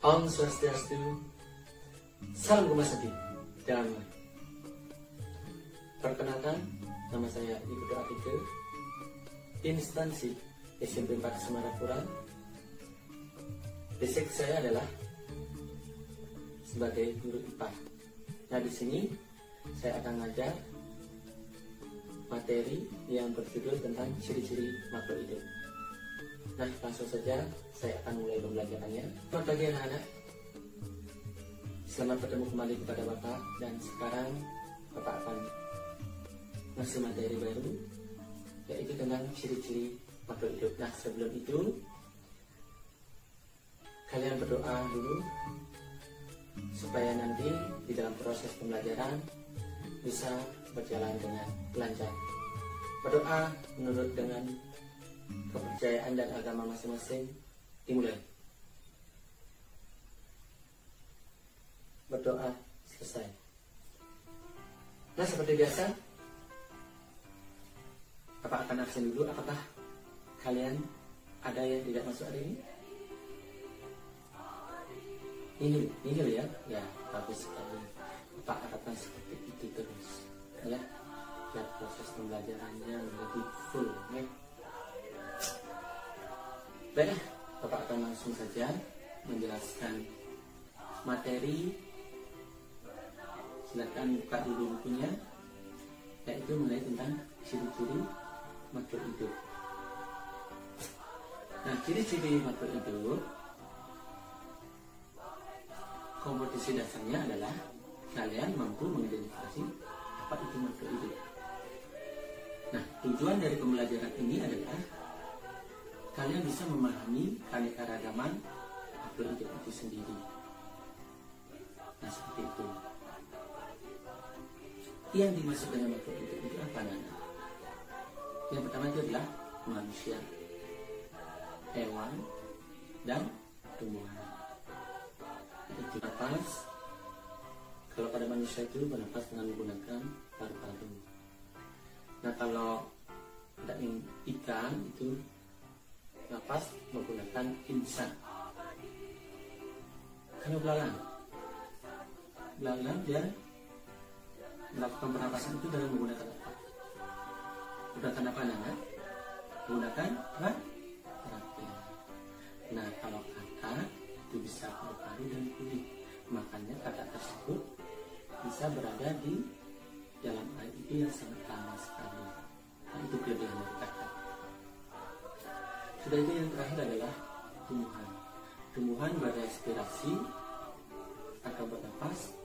Om Swastiastu, Salam Kumasati, Damai. Perkenalkan, nama saya Ibu Atike, instansi SMP 4 Semarapura. Basic saya adalah sebagai guru IPA. Nah, di sini saya akan mengajar materi yang berjudul tentang ciri-ciri makhluk hidup. Nah, langsung saja saya akan mulai pembelajarannya. Selamat pagi anak-anak. Selamat bertemu kembali kepada Bapak, dan sekarang Bapak akan ngasih materi baru, yaitu tentang ciri-ciri makhluk hidup. Nah, sebelum itu kalian berdoa dulu supaya nanti di dalam proses pembelajaran bisa berjalan dengan lancar. Berdoa menurut dengan kepercayaan dan agama masing-masing. Dimulai. Berdoa selesai. Nah, seperti biasa, Bapak akan absen dulu. Apakah kalian ada yang tidak masuk hari ini? Ini ya, ya bagus sekali. Bapak akan seperti itu terus, ya. Biar proses pembelajarannya menjadi full, ya. Baik, Bapak akan langsung saja menjelaskan materi. Silakan buka dulu bukunya, yaitu mulai tentang ciri-ciri makhluk hidup. Nah, ciri-ciri makhluk hidup, komposisi dasarnya adalah kalian mampu mengidentifikasi apa itu makhluk hidup. Nah, tujuan dari pembelajaran ini adalah kalian bisa memahami keanekaragaman makhluk hidup itu sendiri. Nah, seperti itu. Yang dimaksud dengan makhluk hidup itu apa, Nana? Yang pertama itu adalah manusia, hewan, dan tumbuhan. Itu napas. Kalau pada manusia itu bernapas dengan menggunakan paru-paru. Nah, kalau ada ikan itu napas menggunakan insan. Kalau belalang dia melakukan pernapasan itu dengan menggunakan apa? Menggunakan apa, Nana? Menggunakan terapi. Nah, kalau kakak itu bisa paru-paru dan kulit, makanya kakak tersebut bisa berada di dalam air itu yang sangat lama sekali. Nah, itu kelebihan dari kakak. Sudah itu, yang terakhir adalah tumbuhan. Tumbuhan berrespirasi atau bernapas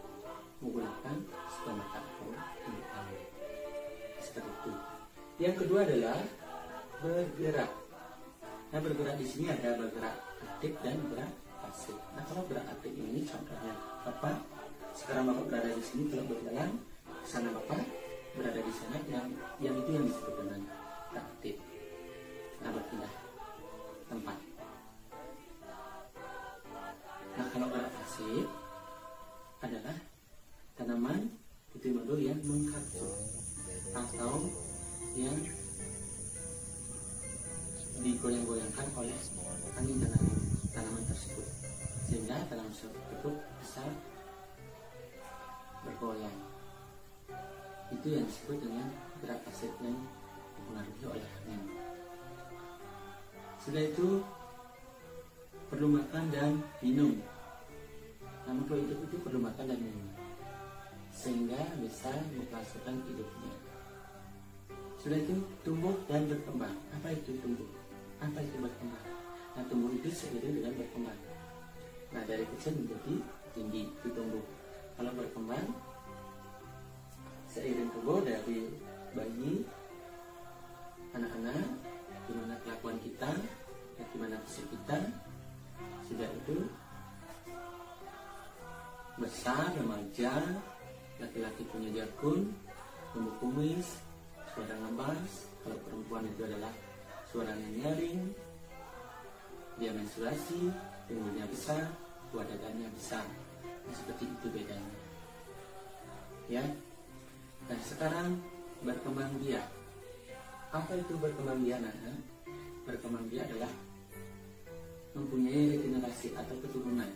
menggunakan stomata atau tumbuhan. Seperti itu. Yang kedua adalah bergerak. Nah, bergerak di sini ada bergerak aktif dan bergerak pasif. Nah, kalau bergerak aktif ini contohnya Bapak sekarang Bapak berada di sini, kalau berjalan ke sana Bapak berada di sana, yang itu yang disebut dengan aktif. Nah, berpindah tempat. Nah, kalau bergerak pasif adalah tanaman putih madu yang mengkapsul atau yang digoyang-goyangkan oleh angin tanaman tersebut, sehingga tanaman tersebut bisa bergoyang. Itu yang disebut dengan gerak pasif yang dipengaruhi oleh angin. Setelah itu perlu makan dan minum. Nah, makhluk hidup itu perlu makan dan minum sehingga bisa menghasilkan hidupnya. Sudah itu tumbuh dan berkembang. Apa itu tumbuh? Apa itu berkembang? Nah, tumbuh itu seiring dengan berkembang. Nah, dari kecil menjadi tinggi itu tumbuh. Kalau berkembang seiring tumbuh dari bayi, anak-anak, gimana kelakuan kita, gimana fisik kita. Sudah itu besar, remaja, laki-laki punya jakun, tumbuh kumis, suara ngebas. Kalau perempuan itu adalah suaranya nyaring, dia menstruasi, tumbuhnya besar, buah dadanya besar. Nah, seperti itu bedanya, ya. Nah, sekarang berkembang biak. Apa itu berkembang biak, Nana? Berkembang biak adalah mempunyai regenerasi atau keturunan.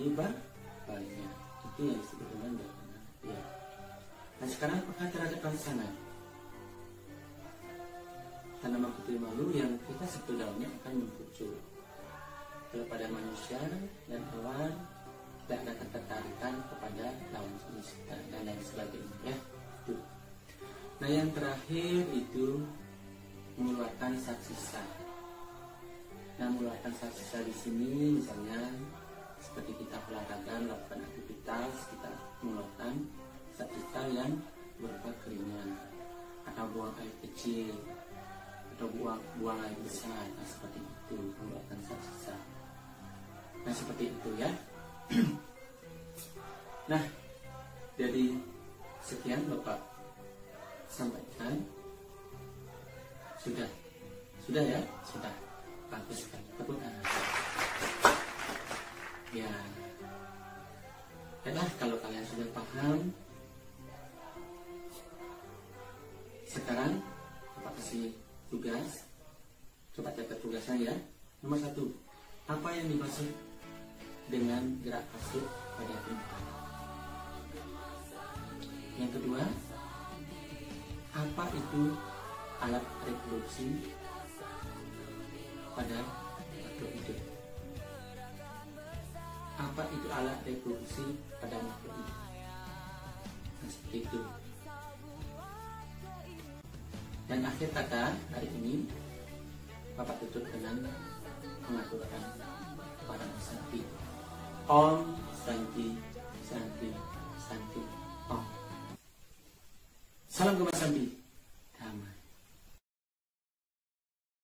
menjadi banyak. Itu yang disebut dengan banyak. Ya. Nah sekarang apakah terhadap pasangan? Tanaman putih malu yang kita sebut daunnya akan muncul. Kalau pada manusia dan hewan tidak ada ketertarikan kepada lawan jenis dan lain sebagainya. Ya. Itu. Nah yang terakhir itu mengeluarkan zat sisa. Nah mengeluarkan zat sisa di sini misalnya seperti kita olahraga melakukan aktivitas, kita mengeluarkan zat sisa yang berupa keringat atau buang air kecil atau buang air besar, nah, seperti itu mengeluarkan zat sisa. Nah seperti itu ya. Nah dari sekian Bapak sampaikan. Sudah ya, sudah bagus sekali. Tepuk tangan. Ya, baiklah kalau kalian sudah paham. Sekarang Bapak kasih tugas. Coba catat tugasnya ya. Nomor 1, apa yang dimaksud dengan gerak kasut pada perempuan? Yang kedua, apa itu alat reproduksi pada makhluk hidup? Apa itu alat reproduksi pada makhluk hidup? Nah, seperti itu. Dan akhir kata hari ini Bapak tutup dengan mengaturkan para Santi. Om Santi Santi Santi Om. Salam Gema Santi.